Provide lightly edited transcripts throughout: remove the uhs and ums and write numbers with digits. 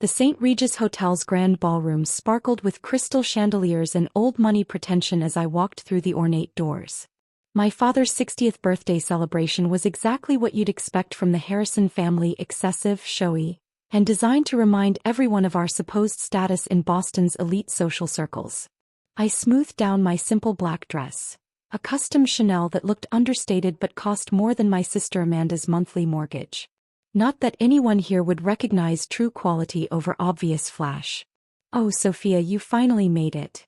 The Saint Regis Hotel's grand ballroom sparkled with crystal chandeliers and old-money pretension as I walked through the ornate doors. My father's 60th birthday celebration was exactly what you'd expect from the Harrison family: excessive, showy, and designed to remind everyone of our supposed status in Boston's elite social circles. I smoothed down my simple black dress, a custom Chanel that looked understated but cost more than my sister Amanda's monthly mortgage. Not that anyone here would recognize true quality over obvious flash. "Oh, Sophia, you finally made it."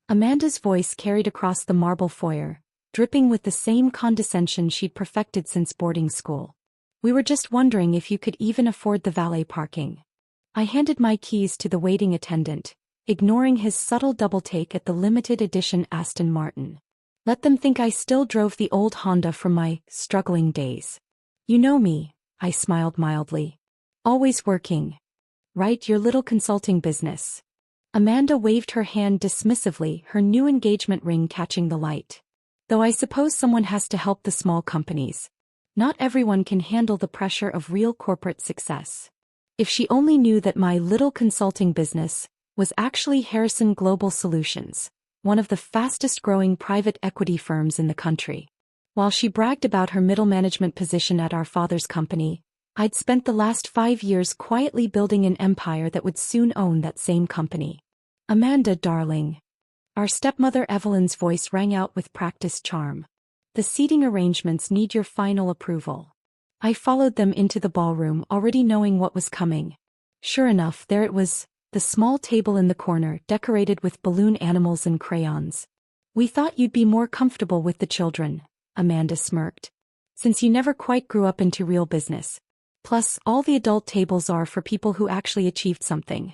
Amanda's voice carried across the marble foyer, dripping with the same condescension she'd perfected since boarding school. "We were just wondering if you could even afford the valet parking." I handed my keys to the waiting attendant, ignoring his subtle double-take at the limited edition Aston Martin. Let them think I still drove the old Honda from my struggling days. "You know me," I smiled mildly. "Always working. Right, your little consulting business." Amanda waved her hand dismissively, her new engagement ring catching the light. "Though I suppose someone has to help the small companies. Not everyone can handle the pressure of real corporate success." If she only knew that my little consulting business was actually Harrison Global Solutions, one of the fastest-growing private equity firms in the country. While she bragged about her middle management position at our father's company, I'd spent the last 5 years quietly building an empire that would soon own that same company. "Amanda, darling." Our stepmother Evelyn's voice rang out with practiced charm. "The seating arrangements need your final approval." I followed them into the ballroom, already knowing what was coming. Sure enough, there it was, the small table in the corner, decorated with balloon animals and crayons. "We thought you'd be more comfortable with the children," Amanda smirked. "Since you never quite grew up into real business. Plus, all the adult tables are for people who actually achieved something."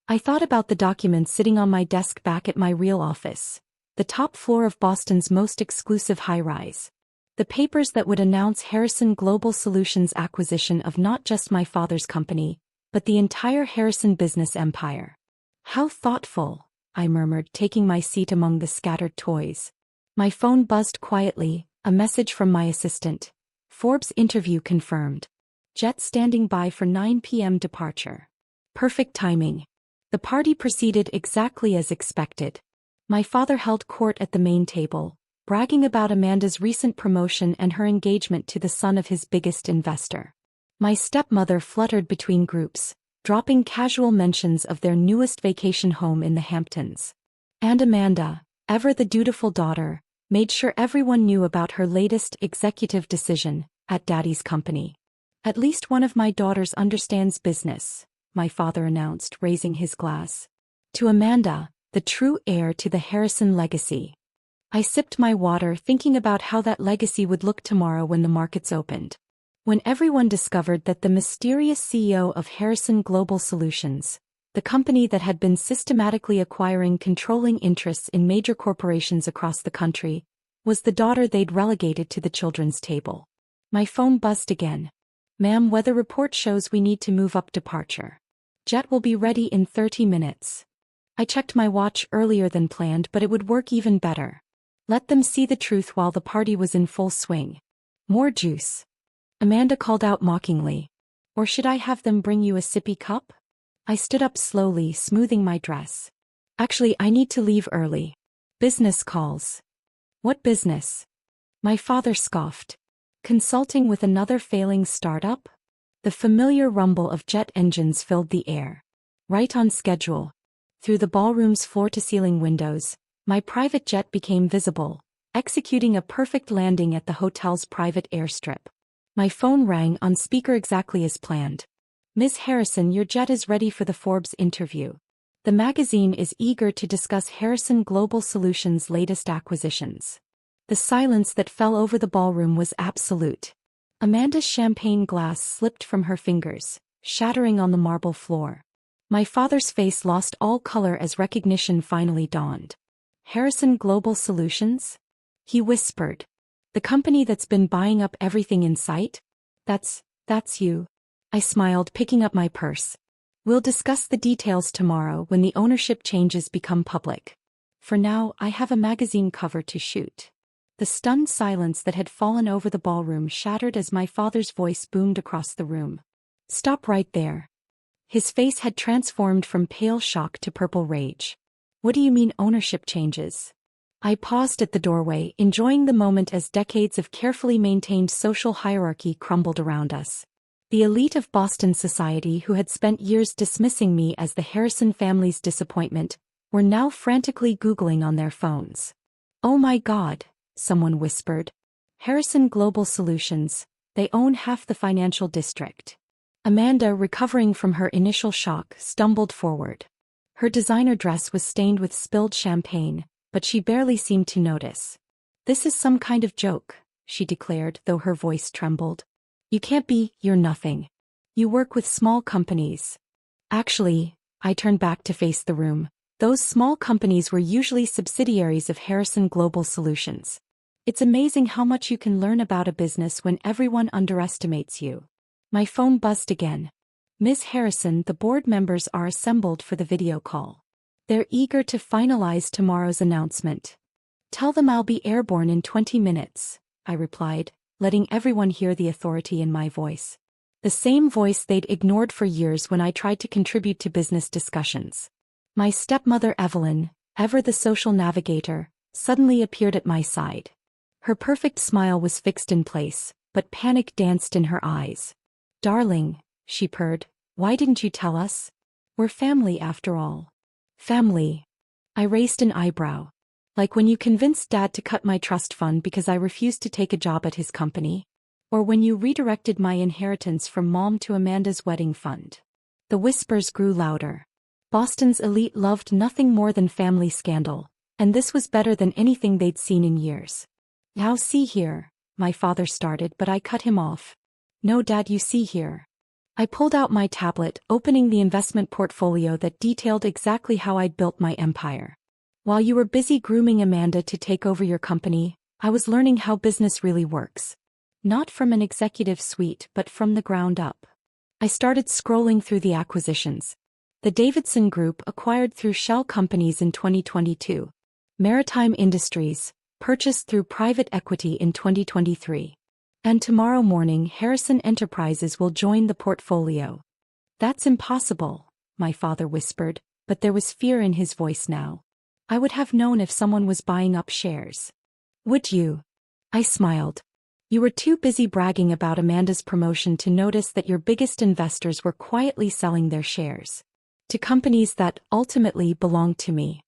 I thought about the documents sitting on my desk back at my real office, the top floor of Boston's most exclusive high-rise. The papers that would announce Harrison Global Solutions' acquisition of not just my father's company, but the entire Harrison business empire. "How thoughtful," I murmured, taking my seat among the scattered toys. My phone buzzed quietly, a message from my assistant. "Forbes interview confirmed. Jet standing by for 9 p.m. departure." Perfect timing. The party proceeded exactly as expected. My father held court at the main table, bragging about Amanda's recent promotion and her engagement to the son of his biggest investor. My stepmother fluttered between groups, dropping casual mentions of their newest vacation home in the Hamptons. And Amanda, ever the dutiful daughter, made sure everyone knew about her latest executive decision at Daddy's company. "At least one of my daughters understands business," my father announced, raising his glass. "To Amanda, the true heir to the Harrison legacy." I sipped my water, thinking about how that legacy would look tomorrow when the markets opened. When everyone discovered that the mysterious CEO of Harrison Global Solutions, the company that had been systematically acquiring controlling interests in major corporations across the country, was the daughter they'd relegated to the children's table. My phone buzzed again. "Ma'am, weather report shows we need to move up departure. Jet will be ready in 30 minutes. I checked my watch earlier than planned, but it would work even better. Let them see the truth while the party was in full swing." "More juice," Amanda called out mockingly. "Or should I have them bring you a sippy cup?" I stood up slowly, smoothing my dress. "Actually, I need to leave early. Business calls." "What business?" My father scoffed. "Consulting with another failing startup?" The familiar rumble of jet engines filled the air. Right on schedule. Through the ballroom's floor-to-ceiling windows, my private jet became visible, executing a perfect landing at the hotel's private airstrip. My phone rang on speaker exactly as planned. "Ms. Harrison, your jet is ready for the Forbes interview. The magazine is eager to discuss Harrison Global Solutions' latest acquisitions." The silence that fell over the ballroom was absolute. Amanda's champagne glass slipped from her fingers, shattering on the marble floor. My father's face lost all color as recognition finally dawned. "Harrison Global Solutions?" he whispered. "The company that's been buying up everything in sight? That's you." I smiled, picking up my purse. "We'll discuss the details tomorrow when the ownership changes become public. For now, I have a magazine cover to shoot." The stunned silence that had fallen over the ballroom shattered as my father's voice boomed across the room. "Stop right there. His face had transformed from pale shock to purple rage. What do you mean ownership changes? I paused at the doorway, enjoying the moment as decades of carefully maintained social hierarchy crumbled around us. The elite of Boston society, who had spent years dismissing me as the Harrison family's disappointment, were now frantically Googling on their phones. "Oh my God," someone whispered. "Harrison Global Solutions, they own half the financial district." Amanda, recovering from her initial shock, stumbled forward. Her designer dress was stained with spilled champagne, but she barely seemed to notice. "This is some kind of joke," she declared, though her voice trembled. "You can't be, you're nothing. You work with small companies." Actually, I turned back to face the room. Those small companies were usually subsidiaries of Harrison Global Solutions. It's amazing how much you can learn about a business when everyone underestimates you. My phone buzzed again. "Ms. Harrison, the board members are assembled for the video call. They're eager to finalize tomorrow's announcement. Tell them I'll be airborne in 20 minutes, I replied, letting everyone hear the authority in my voice. The same voice they'd ignored for years when I tried to contribute to business discussions. My stepmother Evelyn, ever the social navigator, suddenly appeared at my side. Her perfect smile was fixed in place, but panic danced in her eyes. "Darling," she purred, "why didn't you tell us? We're family after all." "Family?" I raised an eyebrow. "Like when you convinced Dad to cut my trust fund because I refused to take a job at his company? Or when you redirected my inheritance from Mom to Amanda's wedding fund?" The whispers grew louder. Boston's elite loved nothing more than family scandal, and this was better than anything they'd seen in years. "Now see here," my father started, but I cut him off. "No, Dad, you see here." I pulled out my tablet, opening the investment portfolio that detailed exactly how I'd built my empire. "While you were busy grooming Amanda to take over your company, I was learning how business really works. Not from an executive suite, but from the ground up." I started scrolling through the acquisitions. The Davidson Group acquired through shell companies in 2022. Maritime Industries, purchased through private equity in 2023. And tomorrow morning Harrison Enterprises will join the portfolio. "That's impossible," my father whispered, but there was fear in his voice now. "I would have known if someone was buying up shares." "Would you?" I smiled. "You were too busy bragging about Amanda's promotion to notice that your biggest investors were quietly selling their shares to companies that ultimately belonged to me."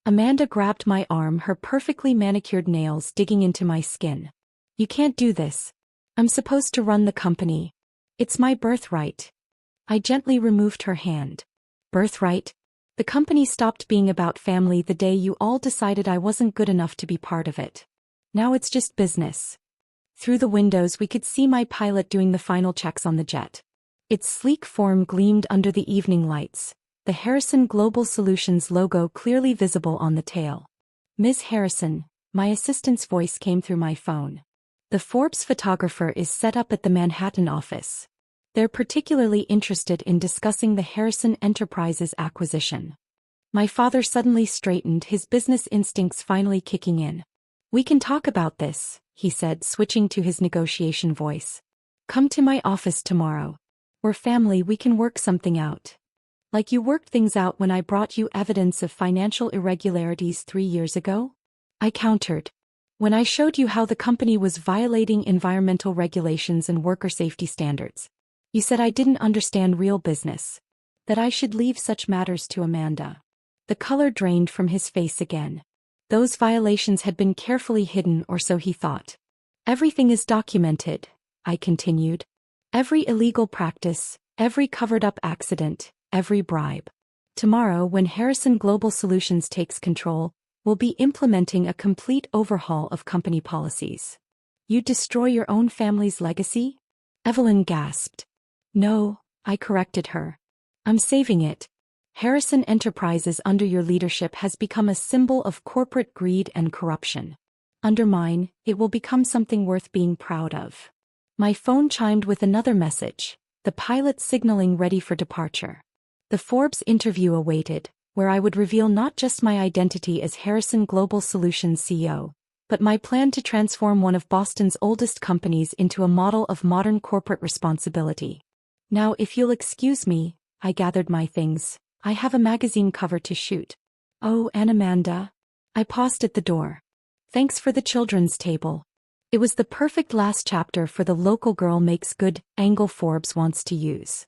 Amanda grabbed my arm, her perfectly manicured nails digging into my skin. "You can't do this. I'm supposed to run the company. It's my birthright." I gently removed her hand. "Birthright? The company stopped being about family the day you all decided I wasn't good enough to be part of it. Now it's just business." Through the windows we could see my pilot doing the final checks on the jet. Its sleek form gleamed under the evening lights, the Harrison Global Solutions logo clearly visible on the tail. "Ms. Harrison," my assistant's voice came through my phone. "The Forbes photographer is set up at the Manhattan office. They're particularly interested in discussing the Harrison Enterprises acquisition." My father suddenly straightened, his business instincts finally kicking in. "We can talk about this," he said, switching to his negotiation voice. "Come to my office tomorrow. We're family, we can work something out. Like you worked things out when I brought you evidence of financial irregularities 3 years ago?" I countered. "When I showed you how the company was violating environmental regulations and worker safety standards. You said I didn't understand real business. That I should leave such matters to Amanda." The color drained from his face again. Those violations had been carefully hidden, or so he thought. "Everything is documented," I continued. "Every illegal practice, every covered-up accident, every bribe. Tomorrow, when Harrison Global Solutions takes control, we'll be implementing a complete overhaul of company policies." "You destroy your own family's legacy?" Evelyn gasped. "No," I corrected her. "I'm saving it. Harrison Enterprises under your leadership has become a symbol of corporate greed and corruption. Under mine, it will become something worth being proud of." My phone chimed with another message, the pilot signaling ready for departure. The Forbes interview awaited, where I would reveal not just my identity as Harrison Global Solutions CEO, but my plan to transform one of Boston's oldest companies into a model of modern corporate responsibility. "Now if you'll excuse me," I gathered my things. I have a magazine cover to shoot. Oh, and Amanda. I paused at the door. Thanks for the children's table. It was the perfect last chapter for the local girl makes good angle Forbes wants to use.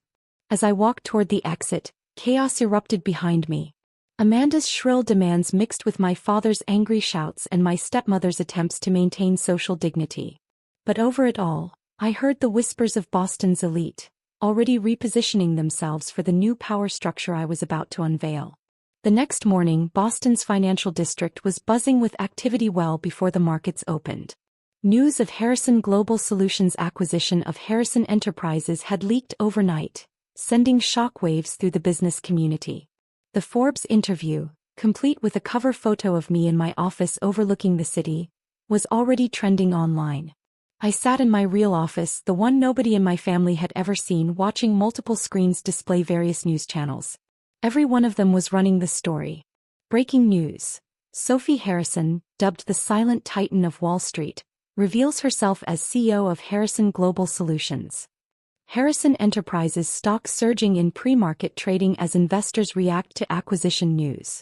As I walked toward the exit, chaos erupted behind me. Amanda's shrill demands mixed with my father's angry shouts and my stepmother's attempts to maintain social dignity. But over it all, I heard the whispers of Boston's elite, already repositioning themselves for the new power structure I was about to unveil. The next morning, Boston's financial district was buzzing with activity well before the markets opened. News of Harrison Global Solutions' acquisition of Harrison Enterprises had leaked overnight, sending shockwaves through the business community. The Forbes interview, complete with a cover photo of me in my office overlooking the city, was already trending online. I sat in my real office, the one nobody in my family had ever seen, watching multiple screens display various news channels. Every one of them was running the story. Breaking news. Sophie Harrison, dubbed the silent titan of Wall Street, reveals herself as CEO of Harrison Global Solutions. Harrison Enterprises stock surging in pre-market trading as investors react to acquisition news.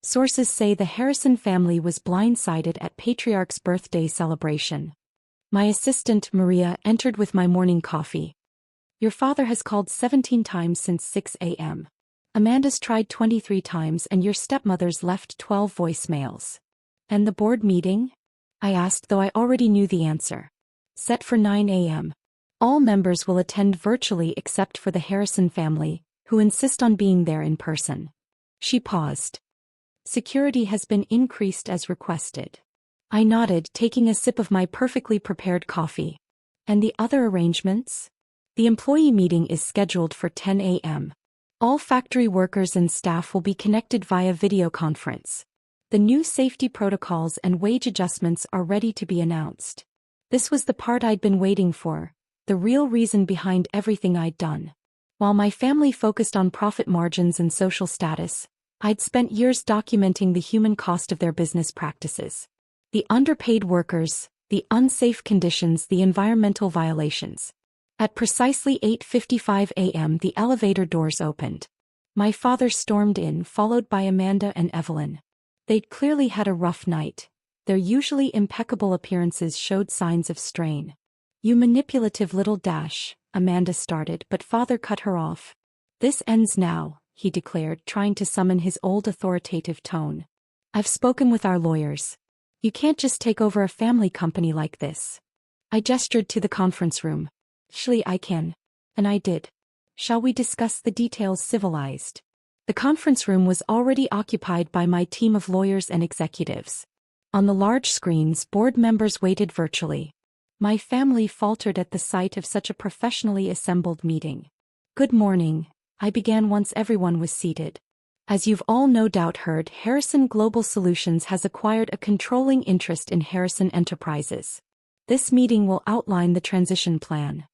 Sources say the Harrison family was blindsided at Patriarch's birthday celebration. My assistant, Maria, entered with my morning coffee. Your father has called 17 times since 6 a.m. Amanda's tried 23 times and your stepmother's left 12 voicemails. And the board meeting? I asked, though I already knew the answer. Set for 9 a.m. All members will attend virtually except for the Harrison family, who insist on being there in person. She paused. Security has been increased as requested. I nodded, taking a sip of my perfectly prepared coffee. And the other arrangements? The employee meeting is scheduled for 10 a.m. All factory workers and staff will be connected via video conference. The new safety protocols and wage adjustments are ready to be announced. This was the part I'd been waiting for, the real reason behind everything I'd done. While my family focused on profit margins and social status, I'd spent years documenting the human cost of their business practices. The underpaid workers, the unsafe conditions, the environmental violations. At precisely 8:55 a.m. the elevator doors opened. My father stormed in, followed by Amanda and Evelyn. They'd clearly had a rough night. Their usually impeccable appearances showed signs of strain. You manipulative little dash, Amanda started, but father cut her off. This ends now, he declared, trying to summon his old authoritative tone. I've spoken with our lawyers. You can't just take over a family company like this. I gestured to the conference room. Surely I can. And I did. Shall we discuss the details civilized? The conference room was already occupied by my team of lawyers and executives. On the large screens, board members waited virtually. My family faltered at the sight of such a professionally assembled meeting. Good morning, I began once everyone was seated. As you've all no doubt heard, Harrison Global Solutions has acquired a controlling interest in Harrison Enterprises. This meeting will outline the transition plan.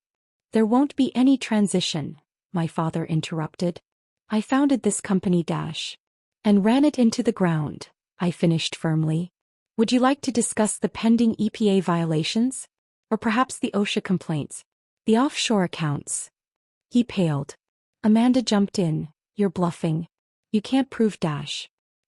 There won't be any transition, my father interrupted. I founded this company and ran it into the ground, I finished firmly. Would you like to discuss the pending EPA violations? Or perhaps the OSHA complaints? The offshore accounts? He paled. Amanda jumped in. You're bluffing. You can't prove .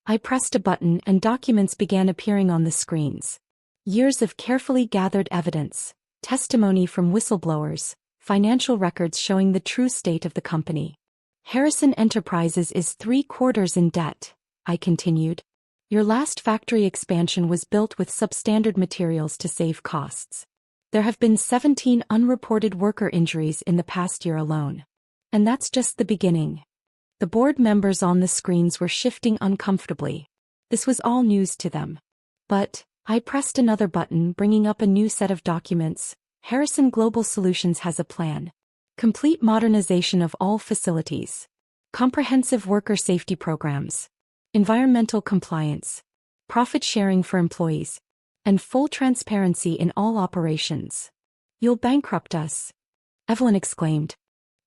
I pressed a button and documents began appearing on the screens. Years of carefully gathered evidence, testimony from whistleblowers, financial records showing the true state of the company. Harrison Enterprises is 3/4 in debt, I continued. Your last factory expansion was built with substandard materials to save costs. There have been 17 unreported worker injuries in the past year alone. And that's just the beginning. The board members on the screens were shifting uncomfortably. This was all news to them. But, I pressed another button, bringing up a new set of documents. Harrison Global Solutions has a plan. Complete modernization of all facilities. Comprehensive worker safety programs. Environmental compliance. Profit sharing for employees. And full transparency in all operations. You'll bankrupt us, Evelyn exclaimed.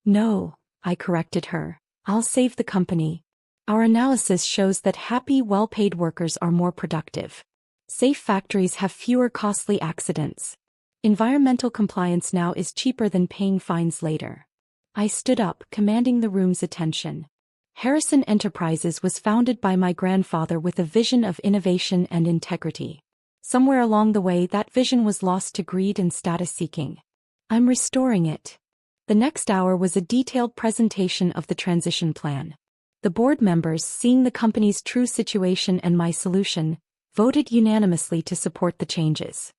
No, I corrected her. I'll save the company. Our analysis shows that happy, well-paid workers are more productive. Safe factories have fewer costly accidents. Environmental compliance now is cheaper than paying fines later. I stood up, commanding the room's attention. Harrison Enterprises was founded by my grandfather with a vision of innovation and integrity. Somewhere along the way, that vision was lost to greed and status seeking. I'm restoring it. The next hour was a detailed presentation of the transition plan. The board members, seeing the company's true situation and my solution, voted unanimously to support the changes.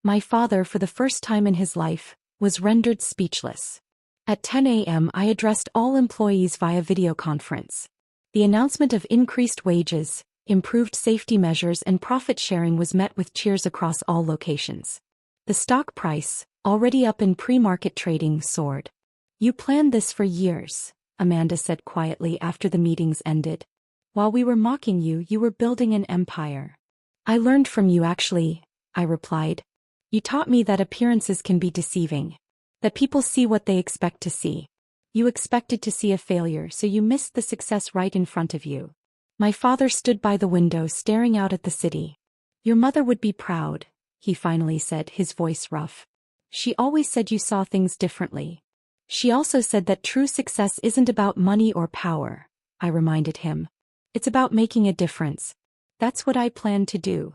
My father, for the first time in his life, was rendered speechless. At 10 a.m. I addressed all employees via video conference. The announcement of increased wages, improved safety measures and profit sharing was met with cheers across all locations. The stock price, already up in pre-market trading, soared. "You planned this for years," Amanda said quietly after the meetings ended. "While we were mocking you, you were building an empire." "I learned from you actually," I replied. "You taught me that appearances can be deceiving. That people see what they expect to see. You expected to see a failure, so you missed the success right in front of you." My father stood by the window staring out at the city. "Your mother would be proud," he finally said, his voice rough. "She always said you saw things differently." "She also said that true success isn't about money or power," I reminded him. "It's about making a difference. That's what I plan to do."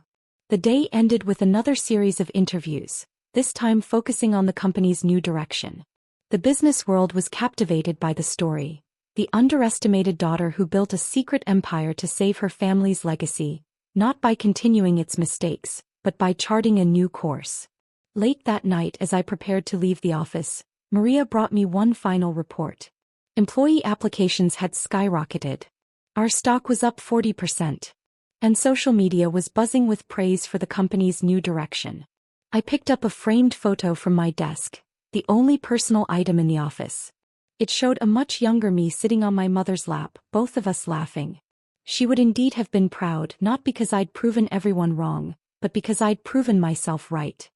The day ended with another series of interviews, this time focusing on the company's new direction. The business world was captivated by the story. The underestimated daughter who built a secret empire to save her family's legacy, not by continuing its mistakes, but by charting a new course. Late that night, as I prepared to leave the office, Maria brought me one final report. Employee applications had skyrocketed. Our stock was up 40%. And social media was buzzing with praise for the company's new direction. I picked up a framed photo from my desk, the only personal item in the office. It showed a much younger me sitting on my mother's lap, both of us laughing. She would indeed have been proud, not because I'd proven everyone wrong, but because I'd proven myself right.